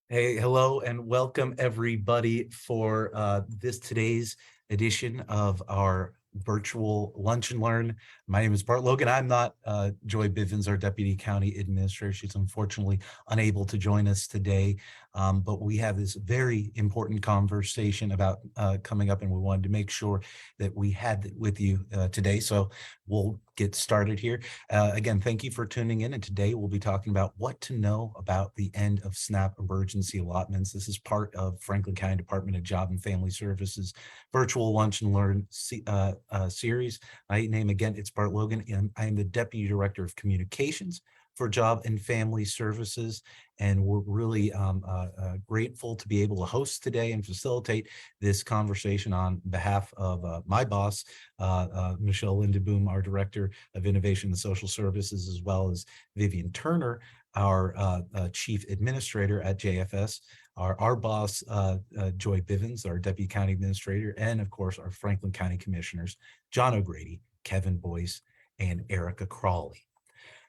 Hey, hello, and welcome everybody for today's edition of our virtual lunch and learn. My name is Bart Logan. I'm not Joy Bivens, our Deputy County Administrator. She's unfortunately unable to join us today, but we have this very important conversation about coming up, and we wanted to make sure that we had it with you today. So we'll get started here. Again, thank you for tuning in. And today we'll be talking about what to know about the end of SNAP emergency allotments. This is part of Franklin County Department of Job and Family Services virtual lunch and learn series. My name again, it's Bart Logan, and I am the Deputy Director of Communications for Job and Family Services. And we're really grateful to be able to host today and facilitate this conversation on behalf of my boss, Michelle Lindeboom, our Director of Innovation and Social Services, as well as Vivian Turner, our Chief Administrator at JFS, our boss, Joy Bivens, our Deputy County Administrator, and of course, our Franklin County Commissioners, John O'Grady, Kevin Boyce, and Erica Crawley.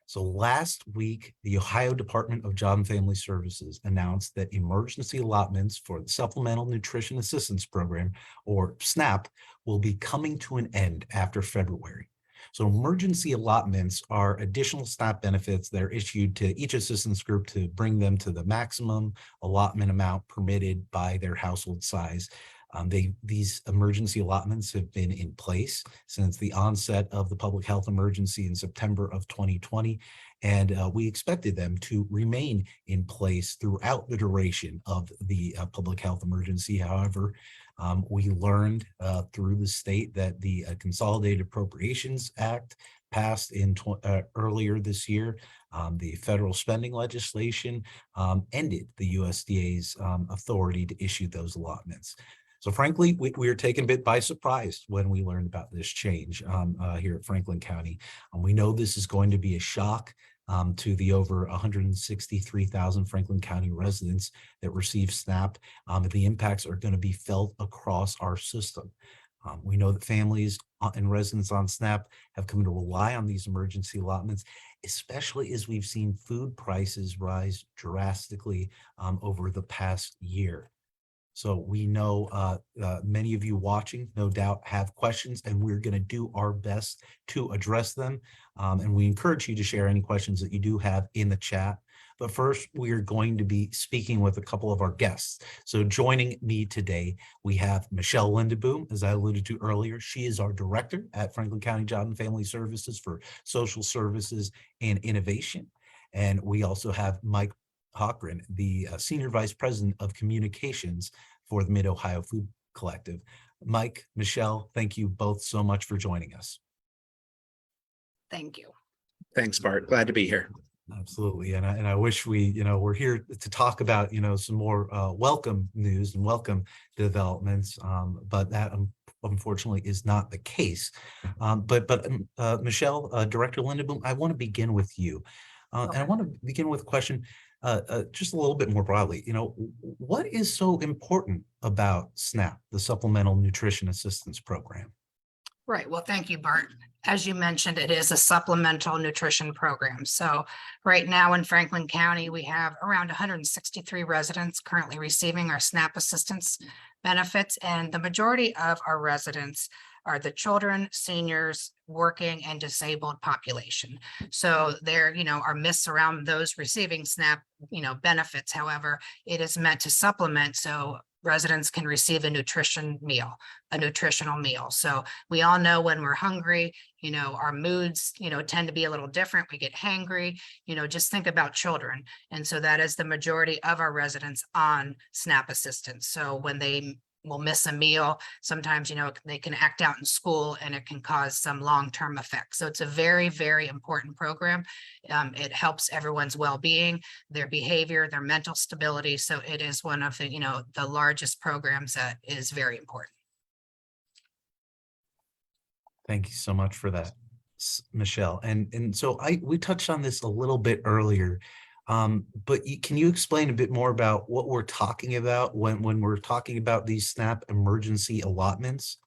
So last week, the Ohio Department of Job and Family Services announced that emergency allotments for the Supplemental Nutrition Assistance Program, or SNAP, will be coming to an end after February. So emergency allotments are additional SNAP benefits that are issued to each assistance group to bring them to the maximum allotment amount permitted by their household size. These emergency allotments have been in place since the onset of the public health emergency in September of 2020, and we expected them to remain in place throughout the duration of the public health emergency. However, we learned through the state that the Consolidated Appropriations Act passed earlier this year. The federal spending legislation ended the USDA's authority to issue those allotments. So frankly, we were taken a bit by surprise when we learned about this change here at Franklin County. We know this is going to be a shock to the over 163,000 Franklin County residents that receive SNAP. The impacts are going to be felt across our system. We know that families and residents on SNAP have come to rely on these emergency allotments, especially as we've seen food prices rise drastically over the past year. So we know many of you watching, no doubt, have questions, and we're going to do our best to address them. And we encourage you to share any questions that you do have in the chat. But first, we are going to be speaking with a couple of our guests. So joining me today, we have Michelle Lindeboom, as I alluded to earlier. She is our Director at Franklin County Job and Family Services for Social Services and Innovation. And we also have Mike Hochron, the Senior Vice President of Communications for the Mid-Ohio Food Collective. Mike, Michelle, thank you both so much for joining us. Thank you. Thanks, Bart. Glad to be here. Absolutely. And I wish we're here to talk about, some more welcome news and welcome developments, but that unfortunately is not the case. But Michelle, Director Lindeboom, I want to begin with you. And I want to begin with a question just a little bit more broadly. What is so important about SNAP, the Supplemental Nutrition Assistance Program? Right. Well, thank you, Bart. As you mentioned, it is a supplemental nutrition program. So right now in Franklin County, we have around 163 residents currently receiving our SNAP assistance benefits, and the majority of our residents are the children, seniors, working, and disabled population. So there, are myths around those receiving SNAP, benefits. However, it is meant to supplement so residents can receive a nutritional meal. So we all know when we're hungry, our moods, tend to be a little different. We get hangry, just think about children. And so that is the majority of our residents on SNAP assistance. So when they will miss a meal, sometimes, they can act out in school and it can cause some long-term effects. So it's a very, very important program. It helps everyone's well-being, their behavior, their mental stability. So it is one of the largest programs that is very important. Thank you so much for that, Michelle. And so we touched on this a little bit earlier, but can you explain a bit more about what we're talking about when we're talking about these SNAP emergency allotments?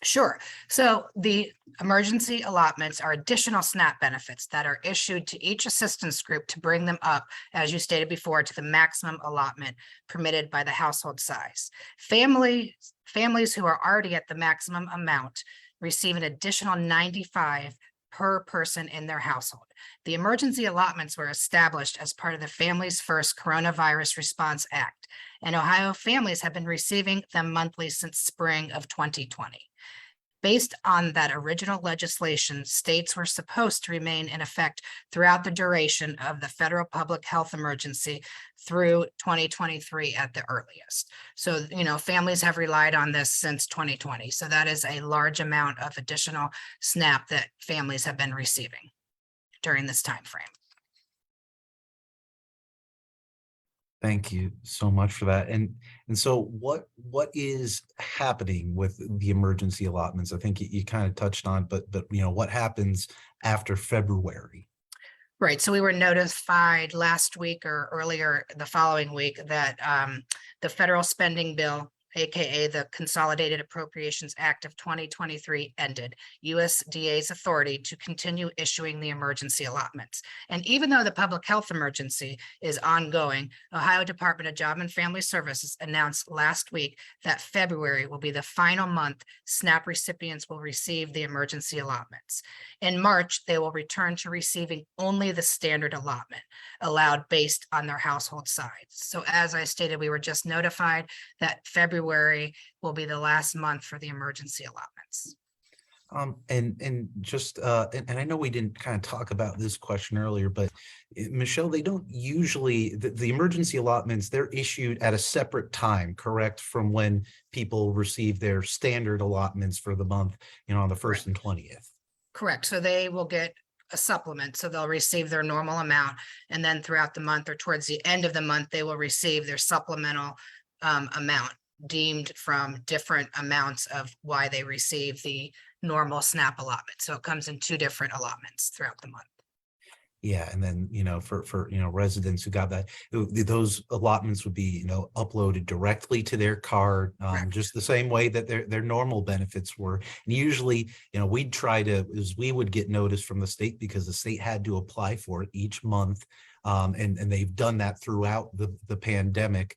Sure. So the emergency allotments are additional SNAP benefits that are issued to each assistance group to bring them up, as you stated before, to the maximum allotment permitted by the household size. Families who are already at the maximum amount receive an additional 95 per person in their household. The emergency allotments were established as part of the Families First Coronavirus Response Act, and Ohio families have been receiving them monthly since spring of 2020. Based on that original legislation, states were supposed to remain in effect throughout the duration of the federal public health emergency through 2023 at the earliest. So, families have relied on this since 2020. So that is a large amount of additional SNAP that families have been receiving during this time frame. Thank you so much for that. And so what is happening with the emergency allotments? I think you kind of touched on, but what happens after February? Right. So we were notified last week or earlier the following week that the federal spending bill, AKA the Consolidated Appropriations Act of 2023, ended USDA's authority to continue issuing the emergency allotments. And even though the public health emergency is ongoing, Ohio Department of Job and Family Services announced last week that February will be the final month SNAP recipients will receive the emergency allotments. In March, they will return to receiving only the standard allotment allowed based on their household size. So as I stated, we were just notified that February will be the last month for the emergency allotments. And I know we didn't kind of talk about this question earlier, but Michelle, they don't usually, the emergency allotments, they're issued at a separate time, correct? From when people receive their standard allotments for the month, on the 1st and 20th. Correct. So they will get a supplement. So they'll receive their normal amount, and then throughout the month or towards the end of the month, they will receive their supplemental amount deemed from different amounts of why they receive the normal SNAP allotment. So it comes in 2 different allotments throughout the month. Yeah, and then, for residents who got that, those allotments would be, uploaded directly to their card, just the same way that their normal benefits were. And usually, we'd try to, we would get notice from the state because the state had to apply for it each month. And they've done that throughout the pandemic.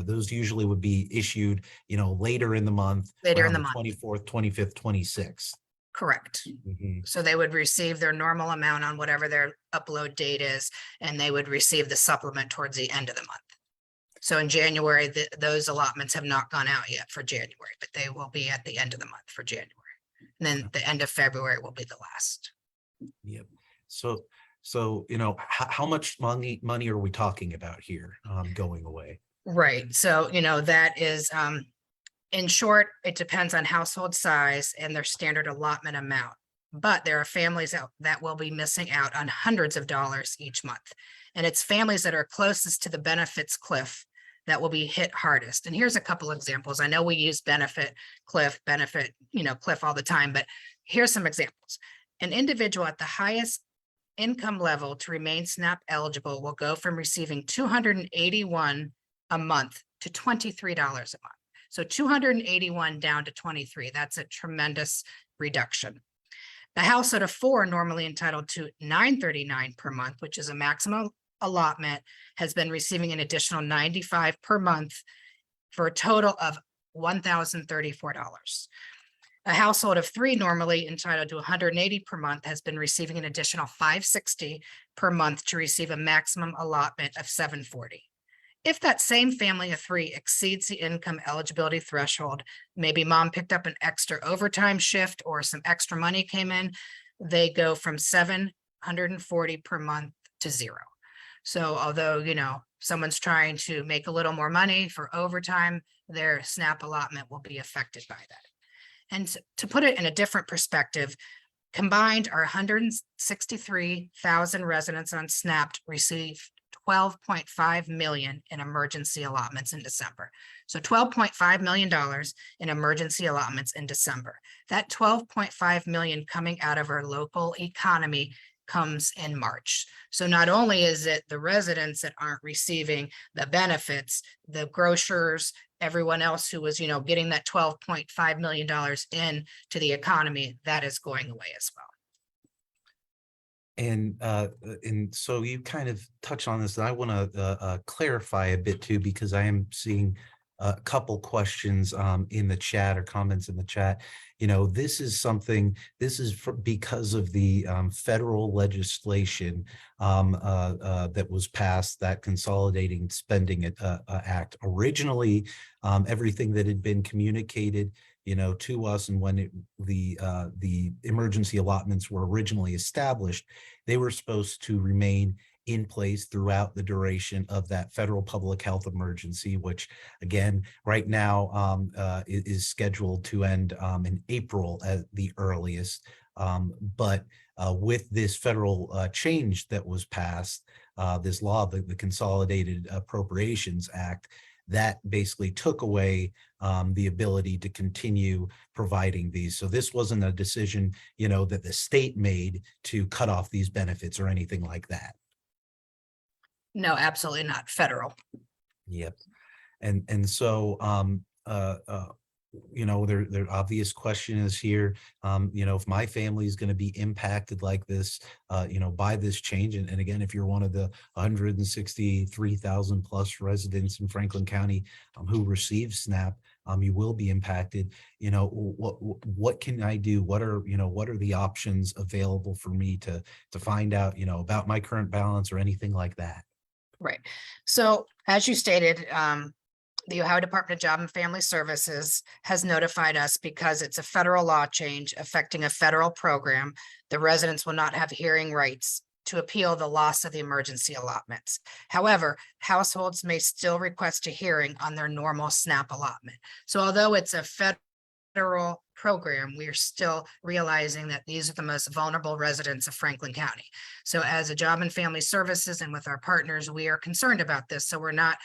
Those usually would be issued, later in the month, Later in around the the month. 24th, 25th, 26th. Correct. Mhm. So they would receive their normal amount on whatever their upload date is, and they would receive the supplement towards the end of the month. So in January, those allotments have not gone out yet for January, but they will be at the end of the month for January. And then the end of February will be the last. Yep. So, how much money are we talking about here, going away? Right. So, that is, in short, it depends on household size and their standard allotment amount. But there are families that will be missing out on hundreds of dollars each month. And it's families that are closest to the benefits cliff that will be hit hardest. And here's a couple examples. I know we use cliff all the time, but here's some examples. An individual at the highest income level to remain SNAP eligible will go from receiving $281 a month to $23 a month. So 281 down to 23. That's a tremendous reduction. The household of 4 normally entitled to $939 per month, which is a maximum allotment, has been receiving an additional $95 per month for a total of $1,034. A household of 3 normally entitled to 180 per month has been receiving an additional $560 per month to receive a maximum allotment of $740. If that same family of 3 exceeds the income eligibility threshold, maybe mom picked up an extra overtime shift or some extra money came in, they go from $740 per month to 0. So although, someone's trying to make a little more money for overtime, their SNAP allotment will be affected by that. And to put it in a different perspective, combined, our 163,000 residents on SNAP received $12.5 million in emergency allotments in December. So $12.5 million in emergency allotments in December. That $12.5 million coming out of our local economy comes in March. So not only is it the residents that aren't receiving the benefits, the grocers, everyone else who was, getting that $12.5 million in to the economy, that is going away as well. And so you kind of touch on this, and I want to clarify a bit too, because I am seeing a couple questions in the chat or comments in the chat. This is because of the federal legislation that was passed, that Consolidating Spending Act. Originally, everything that had been communicated to us, and when the emergency allotments were originally established, they were supposed to remain in place throughout the duration of that federal public health emergency, which again, right now is scheduled to end in April at the earliest. But with this federal change that was passed, this law, the Consolidated Appropriations Act, that basically took away the ability to continue providing these. So this wasn't a decision, that the state made to cut off these benefits or anything like that. No, absolutely not. Federal. Yep. And so their obvious question is here, if my family is going to be impacted like this, by this change. And again, if you're one of the 163,000 plus residents in Franklin County who receive SNAP, you will be impacted. What can I do? What are the options available for me to find out, about my current balance or anything like that? Right. So as you stated, the Ohio Department of Job and Family Services has notified us, because it's a federal law change affecting a federal program, the residents will not have hearing rights to appeal the loss of the emergency allotments. However, households may still request a hearing on their normal SNAP allotment. So although it's a federal program, we are still realizing that these are the most vulnerable residents of Franklin County. So as a Job and Family Services and with our partners, we are concerned about this. So we're not,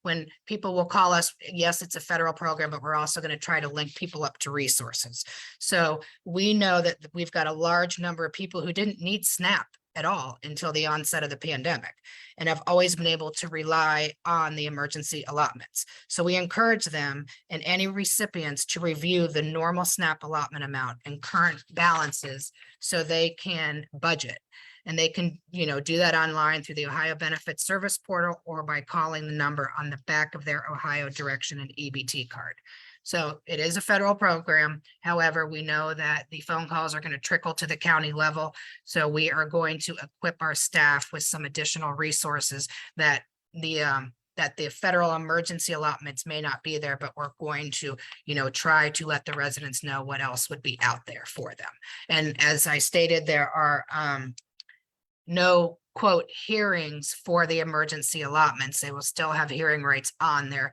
when people will call us, yes, it's a federal program, but we're also going to try to link people up to resources. So we know that we've got a large number of people who didn't need SNAP at all until the onset of the pandemic, and have always been able to rely on the emergency allotments. So we encourage them and any recipients to review the normal SNAP allotment amount and current balances so they can budget. And they can, do that online through the Ohio Benefits Service Portal or by calling the number on the back of their Ohio Direction and EBT card. So it is a federal program. However, we know that the phone calls are going to trickle to the county level. So we are going to equip our staff with some additional resources that the federal emergency allotments may not be there, but we're going to, try to let the residents know what else would be out there for them. And as I stated, there are no quote hearings for the emergency allotments. They will still have hearing rights on their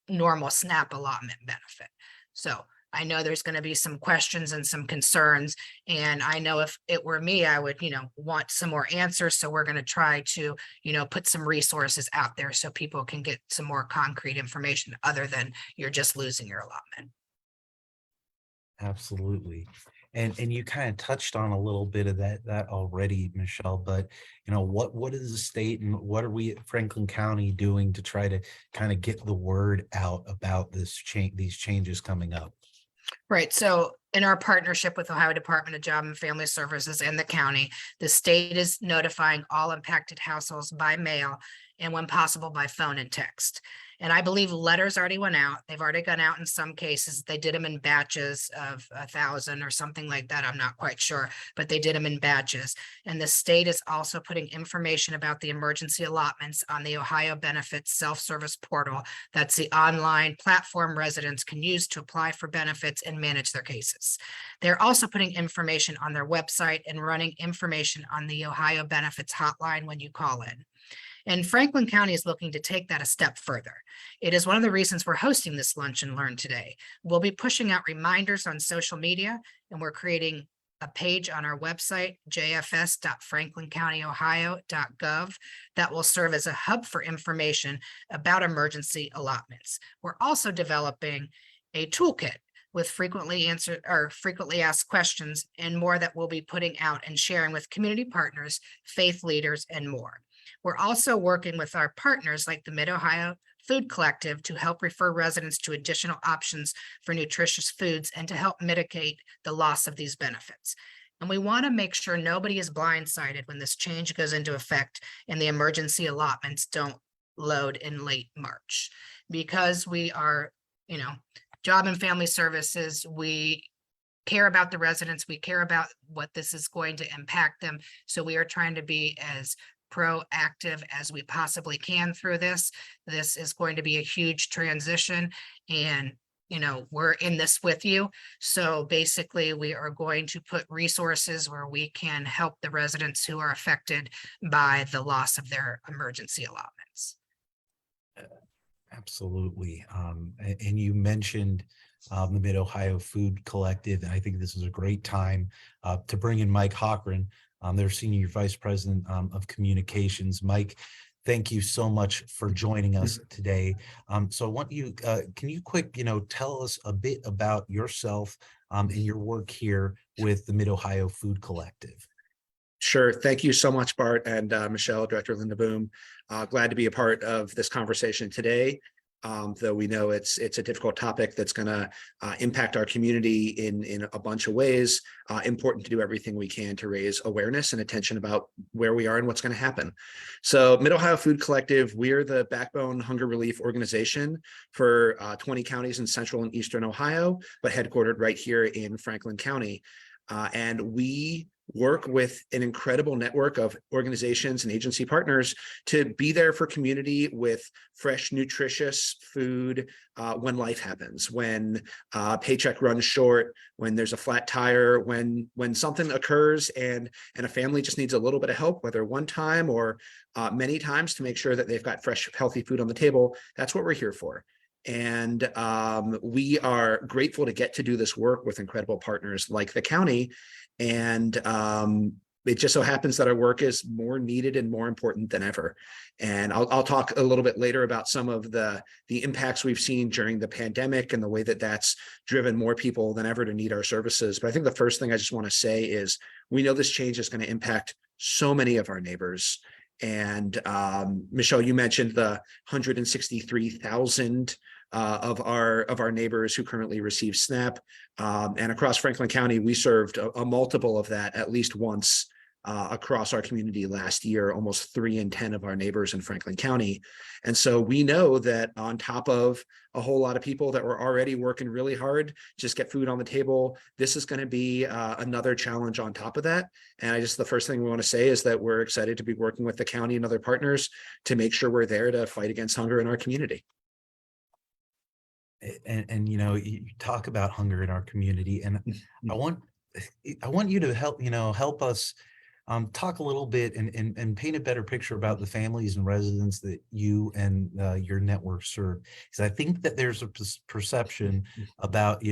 normal SNAP allotment benefit. So I know there's going to be some questions and some concerns, and I know if it were me, I would, want some more answers. So we're going to try to, put some resources out there so people can get some more concrete information other than you're just losing your allotment. Absolutely. And you kind of touched on a little bit of that already, Michelle, but what is the state and what are we at Franklin County doing to try to kind of get the word out about these changes coming up? Right. So in our partnership with Ohio Department of Job and Family Services and the county, the state is notifying all impacted households by mail and when possible by phone and text. And I believe letters already went out. They've already gone out in some cases. They did them in batches of 1,000 or something like that. I'm not quite sure, but they did them in batches. And the state is also putting information about the emergency allotments on the Ohio Benefits Self-Service Portal. That's the online platform residents can use to apply for benefits and manage their cases. They're also putting information on their website and running information on the Ohio Benefits hotline when you call in. And Franklin County is looking to take that a step further. It is one of the reasons we're hosting this Lunch and Learn today. We'll be pushing out reminders on social media, and we're creating a page on our website, jfs.franklincountyohio.gov, that will serve as a hub for information about emergency allotments. We're also developing a toolkit with frequently asked questions and more that we'll be putting out and sharing with community partners, faith leaders, and more. We're also working with our partners like the Mid-Ohio Food Collective to help refer residents to additional options for nutritious foods and to help mitigate the loss of these benefits. And we want to make sure nobody is blindsided when this change goes into effect and the emergency allotments don't load in late March. Because we are, Job and Family Services, we care about the residents, we care about what this is going to impact them. So we are trying to be as proactive as we possibly can through this. This is going to be a huge transition, and we're in this with you. So basically, we are going to put resources where we can help the residents who are affected by the loss of their emergency allotments. Absolutely. And you mentioned the Mid-Ohio Food Collective, and I think this is a great time to bring in Mike Hochron, their Senior Vice President of Communications. Mike, thank you so much for joining us today. So I want you, can you quick, tell us a bit about yourself and your work here with the Mid-Ohio Food Collective? Sure. Thank you so much, Bart and Michelle, Director Lindeboom. Glad to be a part of this conversation today. Though we know it's a difficult topic that's going to impact our community in a bunch of ways. Important to do everything we can to raise awareness and attention about where we are and what's going to happen. So Mid-Ohio Food Collective, we're the backbone hunger relief organization for 20 counties in central and eastern Ohio, but headquartered right here in Franklin County. And we work with an incredible network of organizations and agency partners to be there for community with fresh, nutritious food when life happens, when paycheck runs short, when there's a flat tire, when something occurs and a family just needs a little bit of help, whether one time or many times, to make sure that they've got fresh, healthy food on the table. That's what we're here for. And we are grateful to get to do this work with incredible partners like the county. And it just so happens that our work is more needed and more important than ever. And I'll talk a little bit later about some of the impacts we've seen during the pandemic and the way that that's driven more people than ever to need our services. But I think the first thing I just want to say is we know this change is going to impact so many of our neighbors. And Michelle, you mentioned the 163,000 of our neighbors who currently receive SNAP. And across Franklin County, we served a multiple of that at least once across our community last year, almost 3 in 10 of our neighbors in Franklin County. And so we know that on top of a whole lot of people that were already working really hard, just get food on the table, this is going to be another challenge on top of that. And the first thing we want to say is that we're excited to be working with the county and other partners to make sure we're there to fight against hunger in our community. And you talk about hunger in our community, and I want you to help us talk a little bit and paint a better picture about the families and residents that you and your network serve. Because I think that there's a perception about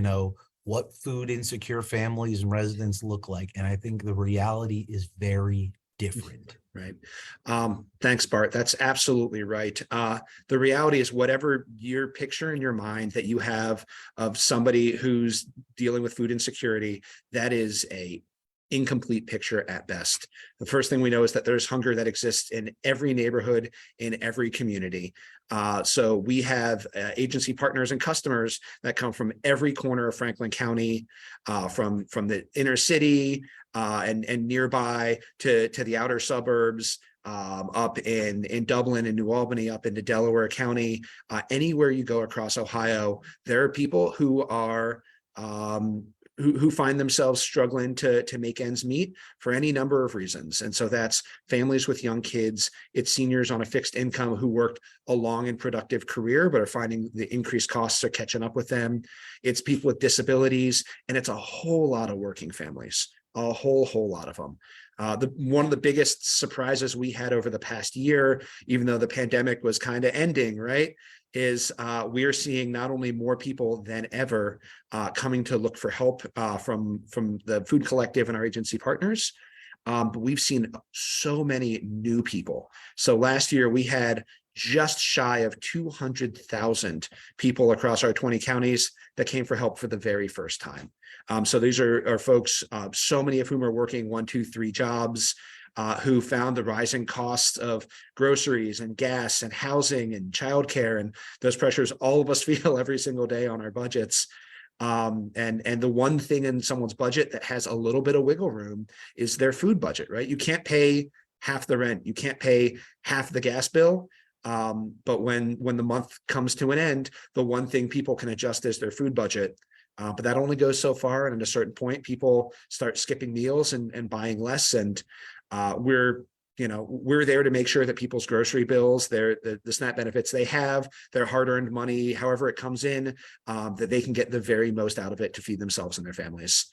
what food insecure families and residents look like, and I think the reality is very different. Right. Thanks, Bart. That's absolutely right. The reality is whatever your picture in your mind that you have of somebody who's dealing with food insecurity, that is a incomplete picture at best. The first thing we know is that there's hunger that exists in every neighborhood, in every community. So we have agency partners and customers that come from every corner of Franklin County, from the inner city and nearby to the outer suburbs, up in Dublin and New Albany, up into Delaware County. Anywhere you go across Ohio, there are people who are who find themselves struggling to make ends meet for any number of reasons. And so that's families with young kids, it's seniors on a fixed income who worked a long and productive career, but are finding the increased costs are catching up with them. It's people with disabilities, and it's a whole lot of working families, a whole lot of them. One of the biggest surprises we had over the past year, even though the pandemic was kind of ending, right, is we are seeing not only more people than ever coming to look for help from the Food Collective and our agency partners, but we've seen so many new people. So last year we had just shy of 200,000 people across our 20 counties that came for help for the very first time. So these are folks, so many of whom are working 1, 2, 3 jobs, who found the rising costs of groceries and gas and housing and childcare and those pressures all of us feel every single day on our budgets. And the one thing in someone's budget that has a little bit of wiggle room is their food budget, right? You can't pay half the rent, you can't pay half the gas bill. But when the month comes to an end, the one thing people can adjust is their food budget. But that only goes so far, and at a certain point, people start skipping meals and buying less. And we're there to make sure that people's grocery bills, the SNAP benefits they have, their hard-earned money, however it comes in, that they can get the very most out of it to feed themselves and their families.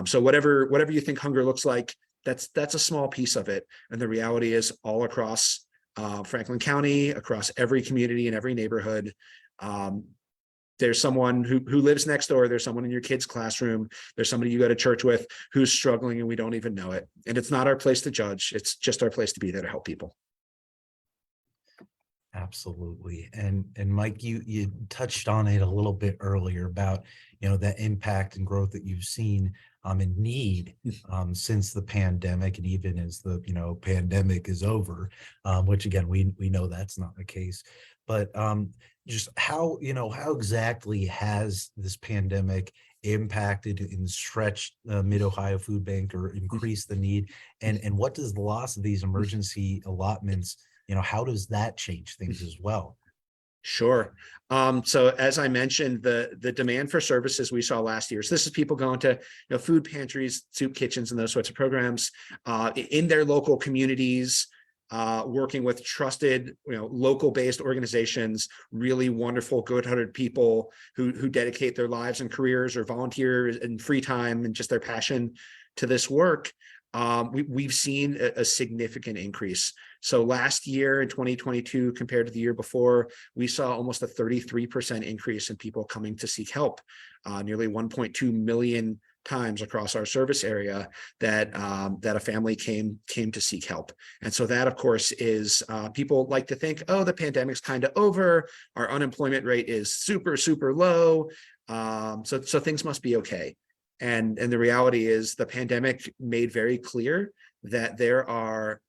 So whatever you think hunger looks like, that's a small piece of it. And the reality is all across Franklin County, across every community and every neighborhood, there's someone who lives next door. There's someone in your kid's classroom. There's somebody you go to church with who's struggling and we don't even know it. And it's not our place to judge. It's just our place to be there to help people. Absolutely. And Mike, you touched on it a little bit earlier about, that impact and growth that you've seen in need since the pandemic, and even as the, pandemic is over, which again, we know that's not the case. But just how exactly has this pandemic impacted and stretched Mid-Ohio Food Bank or increased the need? And what does the loss of these emergency allotments, how does that change things as well? Sure. So as I mentioned, the demand for services we saw last year. So this is people going to food pantries, soup kitchens, and those sorts of programs in their local communities, working with trusted, local-based organizations, really wonderful, good-hearted people who dedicate their lives and careers or volunteer and free time and just their passion to this work. We've seen a significant increase. So last year in 2022, compared to the year before, we saw almost a 33% increase in people coming to seek help, nearly 1.2 million times across our service area that a family came to seek help. And so that, of course, is people like to think, oh, the pandemic's kind of over. Our unemployment rate is super, super low. So things must be okay. And the reality is the pandemic made very clear that there are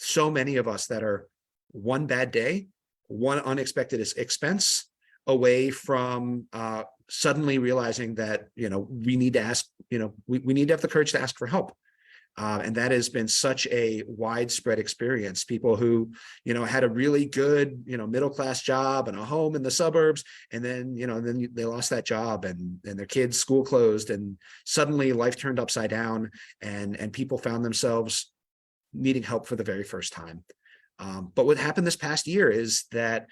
so many of us that are one bad day, one unexpected expense away from suddenly realizing that, we need to ask, we need to have the courage to ask for help. And that has been such a widespread experience. People who, had a really good, middle-class job and a home in the suburbs, and then, they lost that job and their kids' school closed, and suddenly life turned upside down, and people found themselves needing help for the very first time. But what happened this past year is that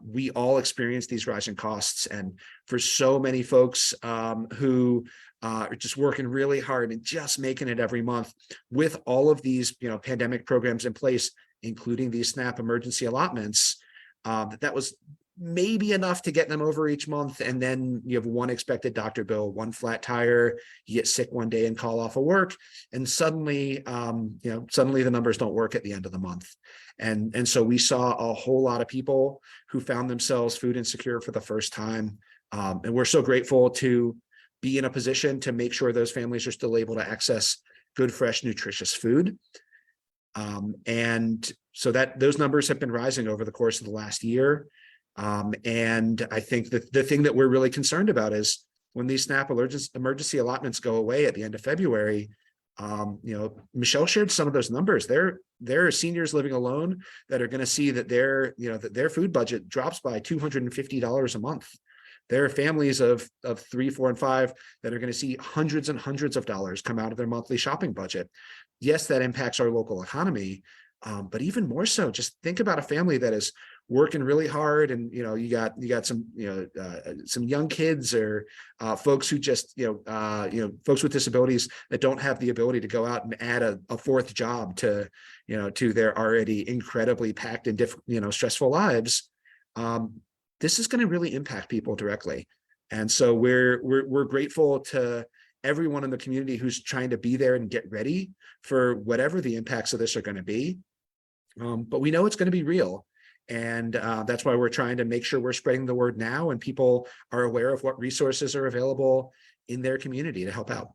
we all experienced these rising costs, and for so many folks who are just working really hard and just making it every month with all of these, pandemic programs in place, including these SNAP emergency allotments, that was maybe enough to get them over each month. And then you have one expected doctor bill, one flat tire, you get sick one day and call off of work, and suddenly, suddenly the numbers don't work at the end of the month. And so we saw a whole lot of people who found themselves food insecure for the first time. And we're so grateful to be in a position to make sure those families are still able to access good, fresh, nutritious food. And so that those numbers have been rising over the course of the last year. And I think that the thing that we're really concerned about is when these SNAP emergency allotments go away at the end of February, Michelle shared some of those numbers. There are seniors living alone that are going to see that their food budget drops by $250 a month. There are families of 3, 4, and 5 that are going to see hundreds and hundreds of dollars come out of their monthly shopping budget. Yes, that impacts our local economy, but even more so, just think about a family that is working really hard, and you got some some young kids or folks who just folks with disabilities that don't have the ability to go out and add a fourth job to to their already incredibly packed and stressful lives. This is going to really impact people directly, and so we're grateful to everyone in the community who's trying to be there and get ready for whatever the impacts of this are going to be. But we know it's going to be real. And that's why we're trying to make sure we're spreading the word now and people are aware of what resources are available in their community to help out.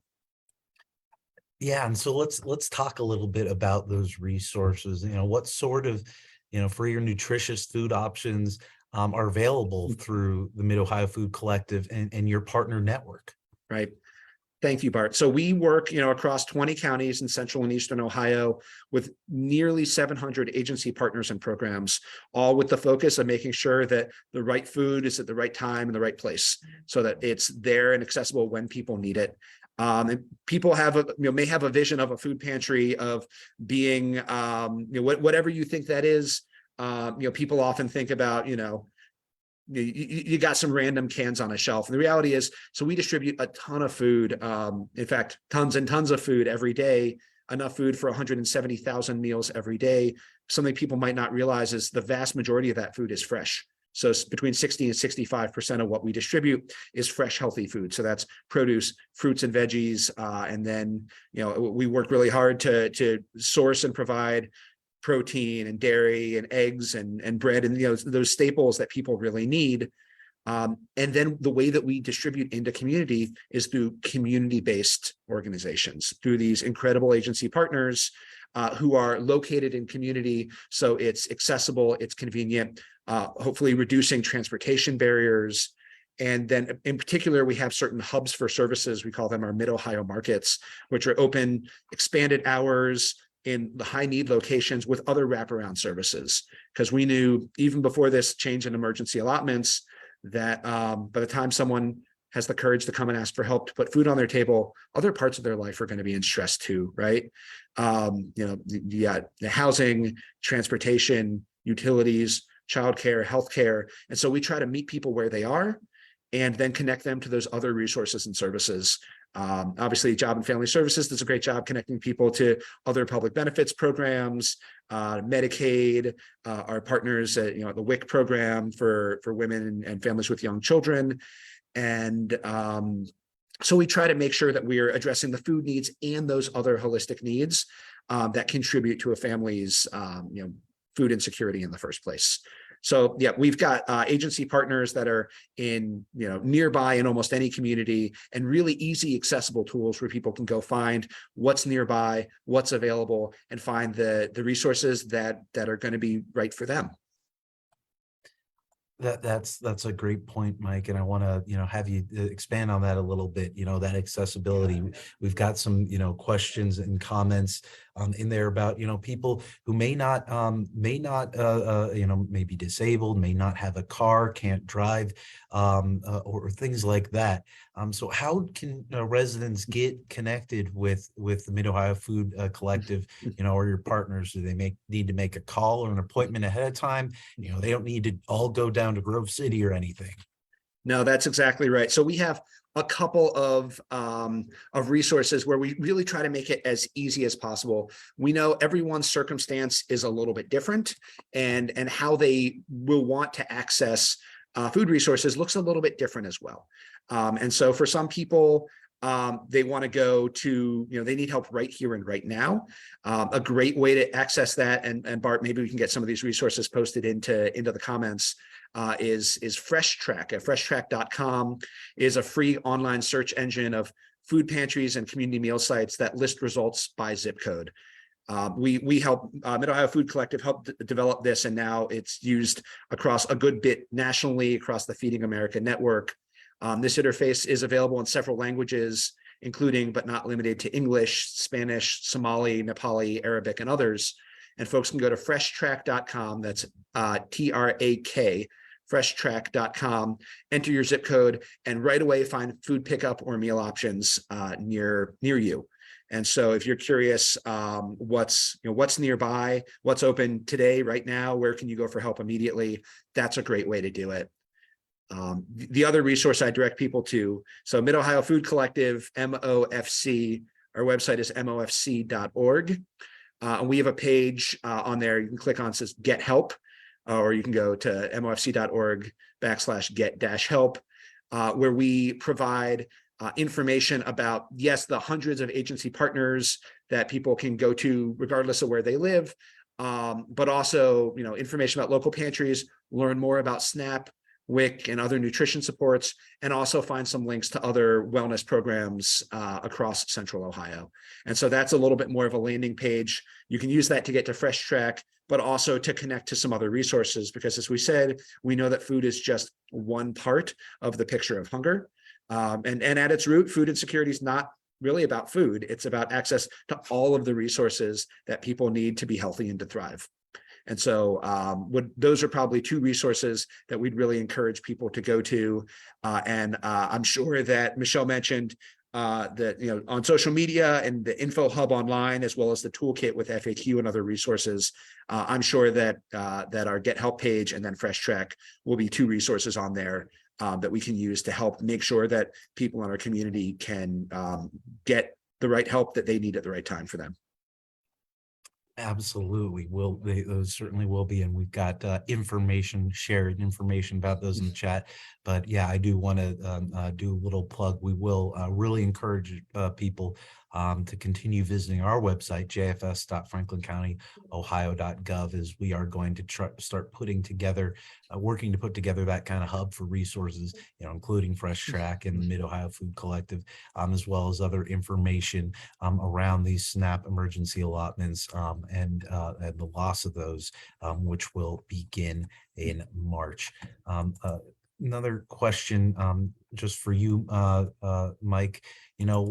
Yeah, and so let's talk a little bit about those resources. What sort of, for your nutritious food options are available through the Mid Ohio Food Collective and your partner network. Right. Thank you, Bart. So we work, across 20 counties in central and eastern Ohio with nearly 700 agency partners and programs, all with the focus of making sure that the right food is at the right time in the right place so that it's there and accessible when people need it. And people may have a vision of a food pantry of being, whatever you think that is. People often think about, you got some random cans on a shelf. And the reality is, so we distribute a ton of food. In fact, tons and tons of food every day, enough food for 170,000 meals every day. Something people might not realize is the vast majority of that food is fresh. So between 60 and 65% of what we distribute is fresh, healthy food. So that's produce, fruits and veggies. And then, we work really hard to source and provide protein and dairy and eggs and bread and those staples that people really need. And then the way that we distribute into community is through community-based organizations, through these incredible agency partners who are located in community. So it's accessible, it's convenient, hopefully reducing transportation barriers. And then in particular, we have certain hubs for services. We call them our Mid-Ohio markets, which are open, expanded hours, in the high need locations with other wraparound services. Because we knew even before this change in emergency allotments that by the time someone has the courage to come and ask for help to put food on their table, other parts of their life are going to be in stress too, right? You got the housing, transportation, utilities, childcare, healthcare. And so we try to meet people where they are and then connect them to those other resources and services. Obviously, Job and Family Services does a great job connecting people to other public benefits programs, Medicaid, our partners at the WIC program for women and families with young children. And so we try to make sure that we're addressing the food needs and those other holistic needs that contribute to a family's food insecurity in the first place. So yeah, we've got agency partners that are in nearby in almost any community, and really easy, accessible tools where people can go find what's nearby, what's available, and find the resources that are going to be right for them. That's a great point, Mike, and I want to have you expand on that a little bit. That accessibility. We've got some questions and comments in there about people who may not may be disabled, may not have a car, can't drive, or things like that. So how can residents get connected with the Mid Ohio Food Collective, or your partners? Do they need to make a call or an appointment ahead of time? They don't need to all go down to Grove City or anything. No, that's exactly right. So we have a couple of resources where we really try to make it as easy as possible. We know everyone's circumstance is a little bit different, and how they will want to access food resources looks a little bit different as well. And so for some people, they want to go to, they need help right here and right now. A great way to access that, and Bart, maybe we can get some of these resources posted into the comments, is Fresh Track. At freshtrack.com is a free online search engine of food pantries and community meal sites that list results by zip code. We help Mid-Ohio Food Collective help develop this, and now it's used across a good bit nationally across the Feeding America network. This interface is available in several languages, including but not limited to English, Spanish, Somali, Nepali, Arabic, and others. And folks can go to freshtrack.com. That's TRAK, freshtrack.com, enter your zip code, and right away find food pickup or meal options near you. And so if you're curious what's nearby, what's open today, right now, where can you go for help immediately, that's a great way to do it. The other resource I direct people to, so Mid-Ohio Food Collective, MOFC, our website is mofc.org. And we have a page on there you can click on, says Get Help, or you can go to mofc.org/get-help, where we provide information about, yes, the hundreds of agency partners that people can go to regardless of where they live, but also information about local pantries, learn more about SNAP, WIC, and other nutrition supports, and also find some links to other wellness programs across Central Ohio. And so that's a little bit more of a landing page. You can use that to get to Fresh Track, but also to connect to some other resources, because as we said, we know that food is just one part of the picture of hunger. And at its root, food insecurity is not really about food. It's about access to all of the resources that people need to be healthy and to thrive. And so those are probably two resources that we'd really encourage people to go to. I'm sure that Michelle mentioned that, you know, on social media and the info hub online, as well as the toolkit with FAQ and other resources. I'm sure that our Get Help page and then Fresh Track will be two resources on there that we can use to help make sure that people in our community can get the right help that they need at the right time for them. Absolutely. Those certainly will be. And we've got shared information about those in the chat. But yeah, I do want to do a little plug. We will really encourage people to continue visiting our website, jfs.franklincounty.ohio.gov, as we are going to start putting together, working to put together that kind of hub for resources, you know, including Fresh Track and the Mid-Ohio Food Collective, as well as other information around these SNAP emergency allotments and the loss of those, which will begin in March. Another question just for you, Mike, you know,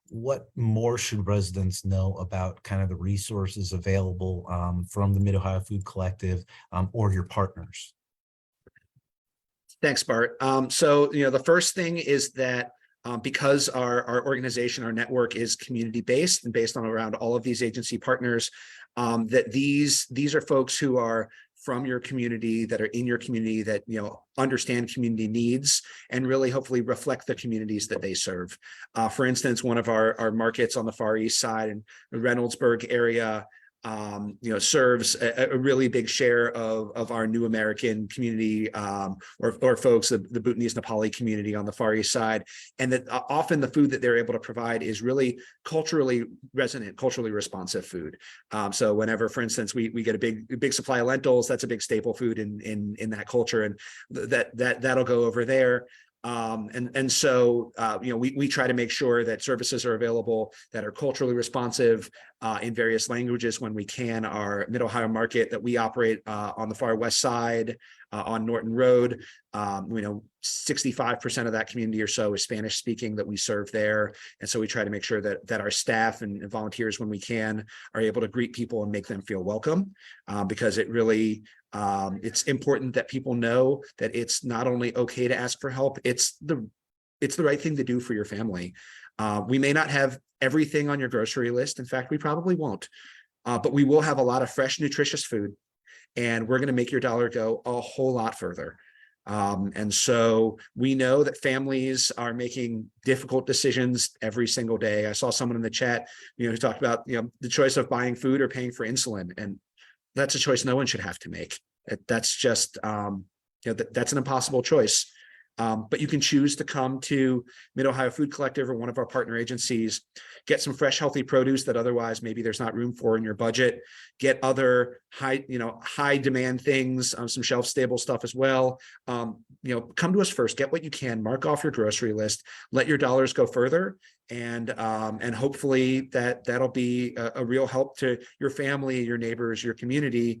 what more should residents know about kind of the resources available from the Mid-Ohio Food Collective or your partners? Thanks, Bart. So, you know, the first thing is that because our organization, our network is community-based and based on around all of these agency partners, that these are folks who are from your community, that are in your community, that, you know, understand community needs and really hopefully reflect the communities that they serve. For instance, one of our markets on the Far East Side in the Reynoldsburg area, you know, serves a really big share of our New American community, or folks, the Bhutanese Nepali community on the Far East Side. And that often the food that they're able to provide is really culturally resonant, culturally responsive food. So whenever, for instance, we get a big supply of lentils, that's a big staple food in that culture, and that'll go over there. So you know, we try to make sure that services are available that are culturally responsive in various languages when we can. Our Mid-Ohio market that we operate on the far west side on Norton Road, you know, 65% of that community or so is Spanish speaking that we serve there. And so we try to make sure that our staff and volunteers, when we can, are able to greet people and make them feel welcome, because it really it's important that people know that it's not only okay to ask for help, it's the right thing to do for your family. We may not have everything on your grocery list. In fact, we probably won't, but we will have a lot of fresh, nutritious food, and we're going to make your dollar go a whole lot further. And so we know that families are making difficult decisions every single day. I saw someone in the chat, you know, who talked about, you know, the choice of buying food or paying for insulin, and that's a choice no one should have to make. That's just, you know, that's an impossible choice. But you can choose to come to Mid-Ohio Food Collective or one of our partner agencies, get some fresh, healthy produce that otherwise maybe there's not room for in your budget, get other high demand things, some shelf stable stuff as well. You know, come to us first, get what you can, mark off your grocery list, let your dollars go further. And hopefully that'll be a real help to your family, your neighbors, your community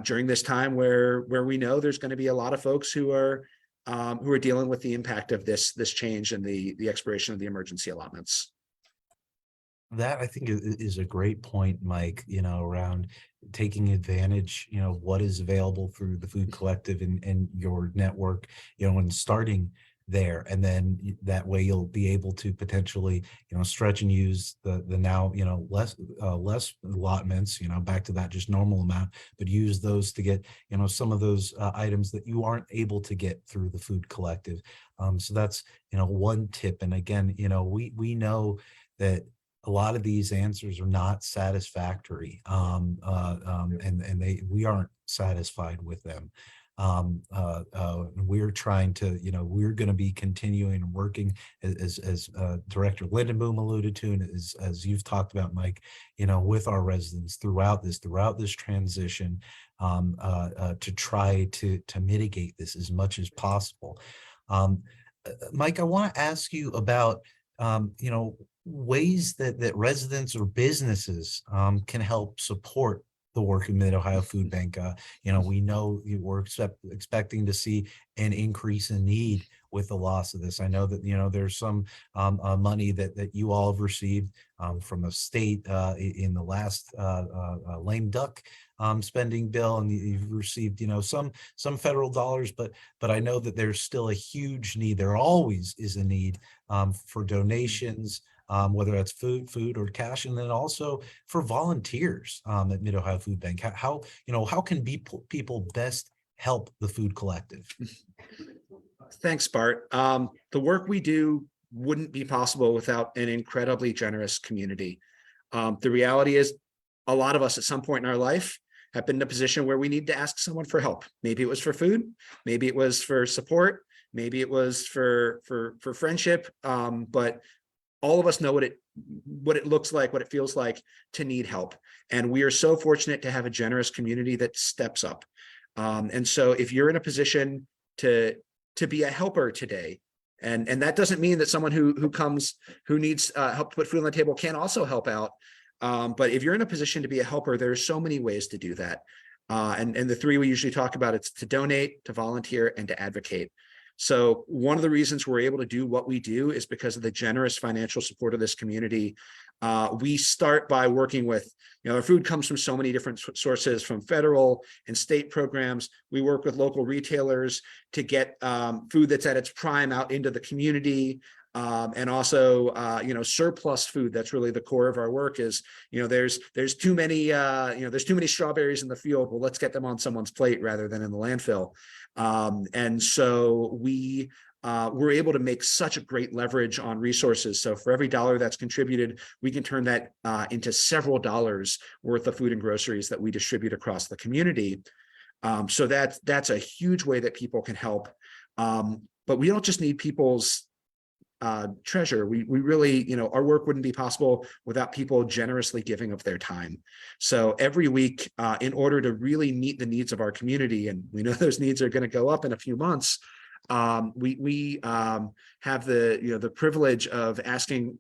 during this time where we know there's going to be a lot of folks who are dealing with the impact of this change and the expiration of the emergency allotments. That, I think, is a great point, Mike, you know, around taking advantage, you know, what is available through the Food Collective and your network, you know, and starting there. And then that way you'll be able to potentially, you know, stretch and use the now, you know, less allotments, you know, back to that just normal amount, but use those to get, you know, some of those items that you aren't able to get through the Food Collective. So that's, you know, one tip. And again, you know, we know that a lot of these answers are not satisfactory, and we aren't satisfied with them. We're trying to, we're going to be continuing and working as Director Lindeboom alluded to, and as you've talked about, Mike, with our residents throughout this transition, to try to mitigate this as much as possible. Mike, I want to ask you about, ways that residents or businesses can help support the work of Mid-Ohio Food Bank. We know we're expecting to see an increase in need with the loss of this. I know that, there's some money that you all have received from the state in the last lame duck spending bill, and you've received, some federal dollars, but I know that there's still a huge need. There always is a need for donations, whether that's food or cash, and then also for volunteers at Mid-Ohio Food Bank. How can people best help the Food Collective? Thanks, Bart. The work we do wouldn't be possible without an incredibly generous community. The reality is, a lot of us at some point in our life have been in a position where we need to ask someone for help. Maybe it was for food, maybe it was for support, maybe it was for friendship. But all of us know what it looks like, what it feels like to need help. And we are so fortunate to have a generous community that steps up. And so if you're in a position to be a helper today, and that doesn't mean that someone who needs help to put food on the table can't also help out. But if you're in a position to be a helper, there are so many ways to do that. And the three we usually talk about, it's to donate, to volunteer, and to advocate. So one of the reasons we're able to do what we do is because of the generous financial support of this community. We start by working with, our food comes from so many different sources, from federal and state programs. We work with local retailers to get food that's at its prime out into the community. And also, surplus food. That's really the core of our work. Is, there's too many strawberries in the field. Well, let's get them on someone's plate rather than in the landfill. And so we're able to make such a great leverage on resources. So for every dollar that's contributed, we can turn that into several dollars worth of food and groceries that we distribute across the community. So that's a huge way that people can help. But we don't just need people's treasure. We really, our work wouldn't be possible without people generously giving of their time. So every week, in order to really meet the needs of our community, and we know those needs are going to go up in a few months, we have the privilege of asking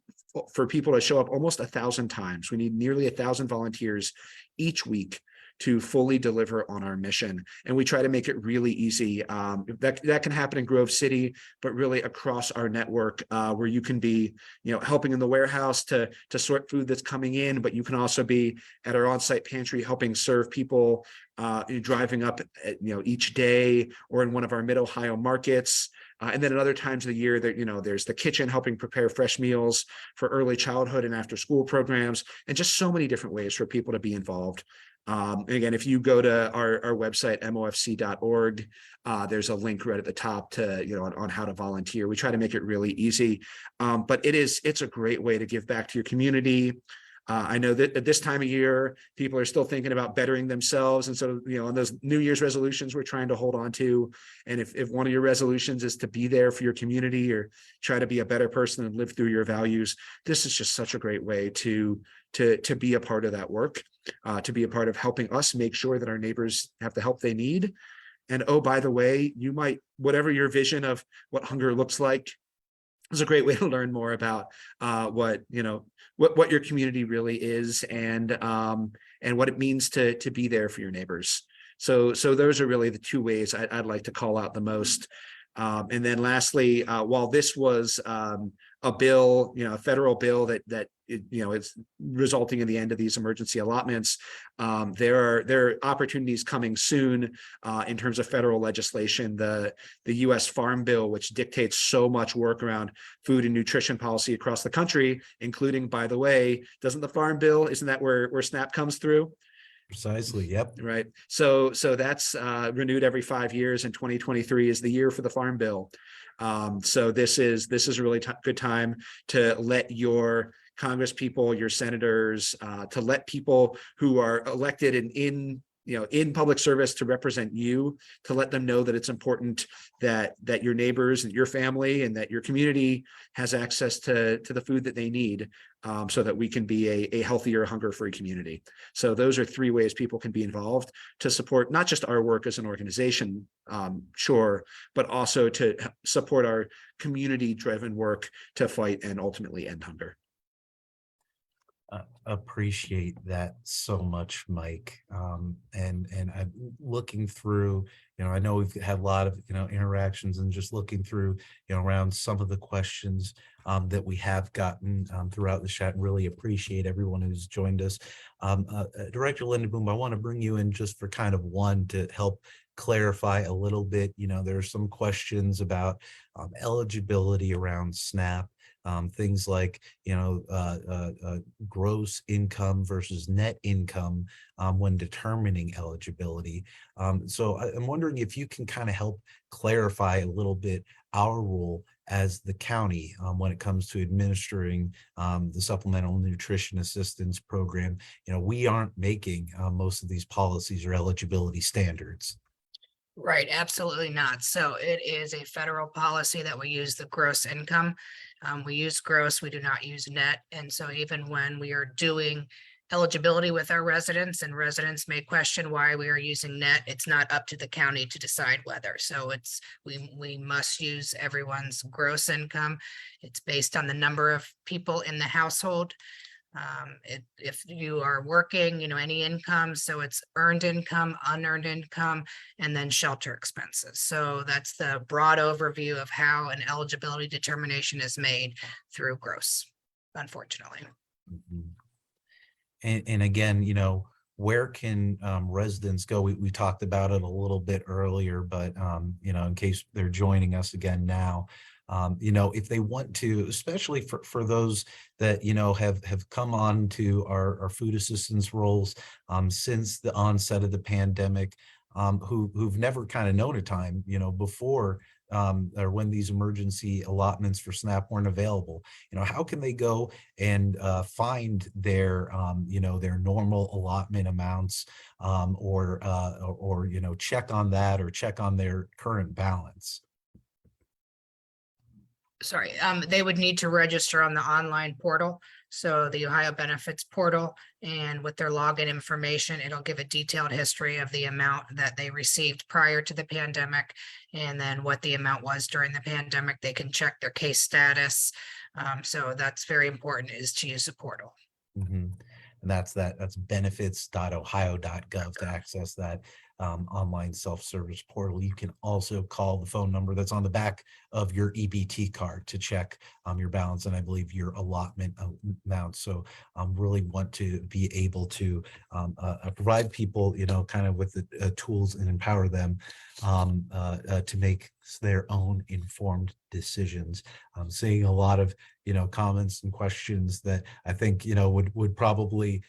for people to show up almost 1,000 times. We need nearly 1,000 volunteers each week to fully deliver on our mission. And we try to make it really easy. That can happen in Grove City, but really across our network, where you can be, helping in the warehouse to sort food that's coming in, but you can also be at our on-site pantry helping serve people, driving up, each day, or in one of our Mid-Ohio markets. And then at other times of the year, there's the kitchen helping prepare fresh meals for early childhood and after school programs, and just so many different ways for people to be involved. And again, if you go to our website, mofc.org, there's a link right at the top to, on how to volunteer. We try to make it really easy. But it's a great way to give back to your community. I know that at this time of year, people are still thinking about bettering themselves. And so, on those New Year's resolutions we're trying to hold on to. And if one of your resolutions is to be there for your community or try to be a better person and live through your values, this is just such a great way to be a part of that work, to be a part of helping us make sure that our neighbors have the help they need. And oh, by the way, whatever your vision of what hunger looks like, is a great way to learn more about what your community really is, and what it means to be there for your neighbors. So those are really the two ways I'd like to call out the most. And then lastly, while this was a bill, a federal bill that it's resulting in the end of these emergency allotments, there are opportunities coming soon in terms of federal legislation. The U.S. Farm Bill, which dictates so much work around food and nutrition policy across the country, including, by the way, isn't that where SNAP comes through? Precisely. Yep. Right. So that's renewed every 5 years, and 2023 is the year for the Farm Bill. So this is a really good time to let your Congress people, your senators, to let people who are elected and in in public service to represent you, to let them know that it's important that your neighbors and your family and that your community has access to the food that they need, so that we can be a healthier, hunger-free community. So those are 3 ways people can be involved to support not just our work as an organization, sure, but also to support our community-driven work to fight and ultimately end hunger. Appreciate that so much, Mike. And I'm looking through, I know we've had a lot of, interactions, and just looking through, around some of the questions that we have gotten throughout the chat. Really appreciate everyone who's joined us. Director Lindeboom, I want to bring you in just for kind of one to help clarify a little bit. There are some questions about eligibility around SNAP. Things like, gross income versus net income when determining eligibility. So I'm wondering if you can kind of help clarify a little bit our role as the county when it comes to administering the Supplemental Nutrition Assistance Program. We aren't making most of these policies or eligibility standards. Right, absolutely not. So it is a federal policy that we use the gross income. We use gross, we do not use net. And so even when we are doing eligibility with our residents, and residents may question why we are using net, it's not up to the county to decide whether. So we must use everyone's gross income. It's based on the number of people in the household. If you are working, any income, so it's earned income, unearned income, and then shelter expenses. So that's the broad overview of how an eligibility determination is made through gross, unfortunately. Mhm. And again, where can residents go? We talked about it a little bit earlier, but in case they're joining us again now, if they want to, especially for those that have come on to our food assistance roles since the onset of the pandemic, who've never kind of known a time before or when these emergency allotments for SNAP weren't available. How can they go and find their their normal allotment amounts, or check on that, or check on their current balance? Sorry, they would need to register on the online portal. So the Ohio Benefits portal, and with their login information, it'll give a detailed history of the amount that they received prior to the pandemic, and then what the amount was during the pandemic. They can check their case status. So that's very important, is to use the portal. Mm-hmm. And that's benefits.ohio.gov to access that online self-service portal. You can also call the phone number that's on the back of your EBT card to check your balance, and I believe your allotment amount. So really want to be able to provide people, kind of with the tools, and empower them to make their own informed decisions. I'm seeing a lot of comments and questions that I think would probably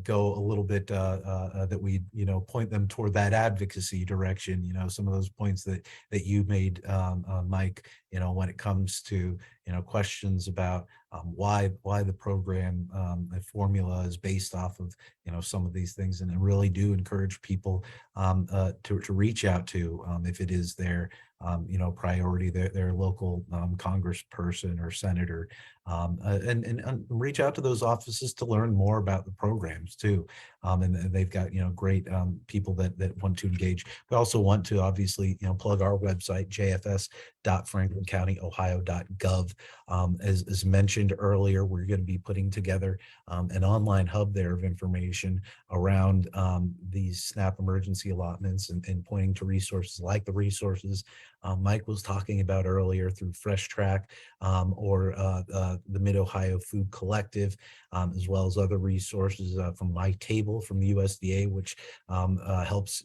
go a little bit that we point them toward that advocacy direction. Some of those points that you made, Mike, when it comes to questions about why the program the formula is based off of some of these things, and I really do encourage people to reach out to, if it is their priority, their local congressperson or senator, and reach out to those offices to learn more about the programs too. And they've got great people that want to engage. We also want to obviously plug our website, jfs.franklincounty.ohio.gov. As mentioned earlier, we're going to be putting together an online hub there of information around these SNAP emergency allotments, and pointing to resources like the resources Mike was talking about earlier through Fresh Track, or the Mid-Ohio Food Collective, as well as other resources from My Table from the USDA, which helps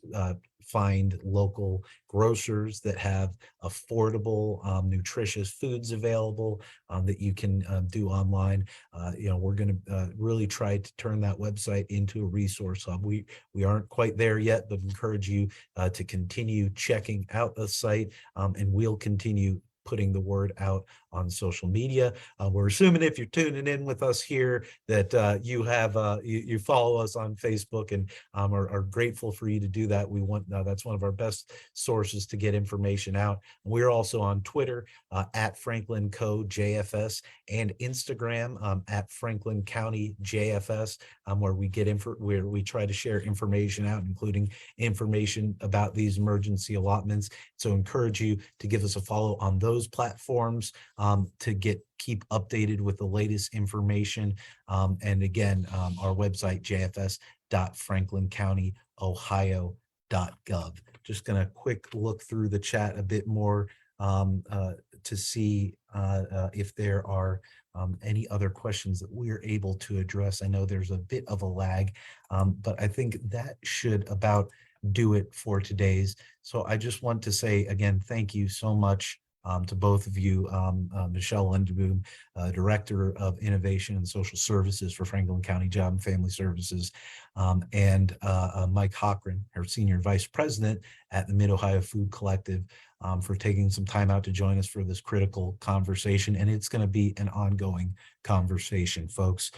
find local grocers that have affordable, nutritious foods available that you can do online. We're going to really try to turn that website into a resource hub. We aren't quite there yet, but encourage you to continue checking out the site, and we'll continue putting the word out on social media. We're assuming if you're tuning in with us here that you have you follow us on Facebook, and are grateful for you to do that. We want that's one of our best sources to get information out. We're also on Twitter at Franklin Co JFS, and Instagram at Franklin County JFS, where we get where we try to share information out, including information about these emergency allotments. So encourage you to give us a follow on those platforms to keep updated with the latest information. And again, our website, jfs.franklincountyohio.gov. Just going to quick look through the chat a bit more to see if there are any other questions that we are able to address. I know there's a bit of a lag, but I think that should about do it for today's. So I just want to say again, thank you so much to both of you, Michelle Lindeboom, Director of Innovation and Social Services for Franklin County Job and Family Services, and Mike Hochron, our Senior Vice President at the Mid-Ohio Food Collective, for taking some time out to join us for this critical conversation. And it's going to be an ongoing conversation, folks.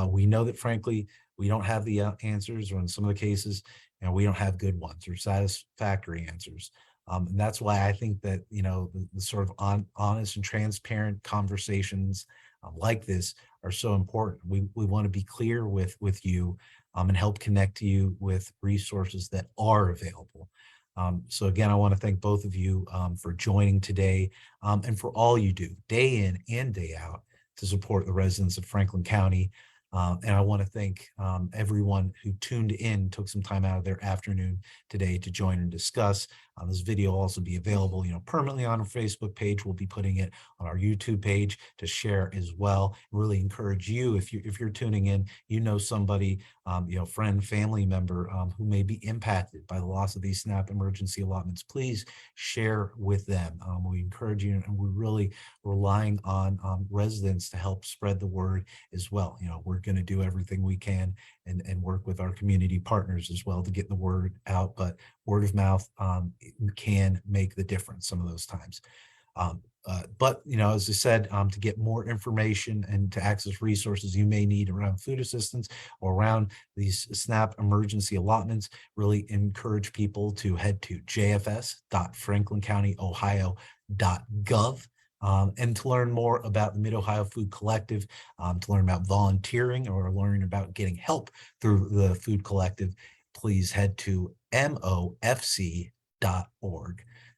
We know that, frankly, we don't have the answers, or in some of the cases, we don't have good ones or satisfactory answers. And that's why I think that, the sort of honest and transparent conversations like this are so important. We want to be clear with you and help connect you with resources that are available. So again, I want to thank both of you for joining today and for all you do day in and day out to support the residents of Franklin County. And I want to thank everyone who tuned in, took some time out of their afternoon today to join and discuss. This video will also be available, permanently on our Facebook page. We'll be putting it on our YouTube page to share as well. Really encourage you, if you're tuning in, somebody, friend, family member who may be impacted by the loss of these SNAP emergency allotments, please share with them. We encourage you, and we're really relying on residents to help spread the word as well. We're going to do everything we can and work with our community partners as well to get the word out, but word of mouth can make the difference some of those times. But as I said, to get more information and to access resources you may need around food assistance or around these SNAP emergency allotments, really encourage people to head to jfs.franklincountyohio.gov. And to learn more about the Mid-Ohio Food Collective, to learn about volunteering or learn about getting help through the Food Collective, please head to mofc.org.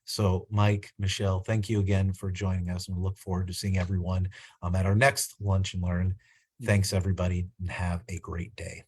So Mike, Michelle, thank you again for joining us, and we look forward to seeing everyone at our next Lunch and Learn. Thanks, everybody, and have a great day.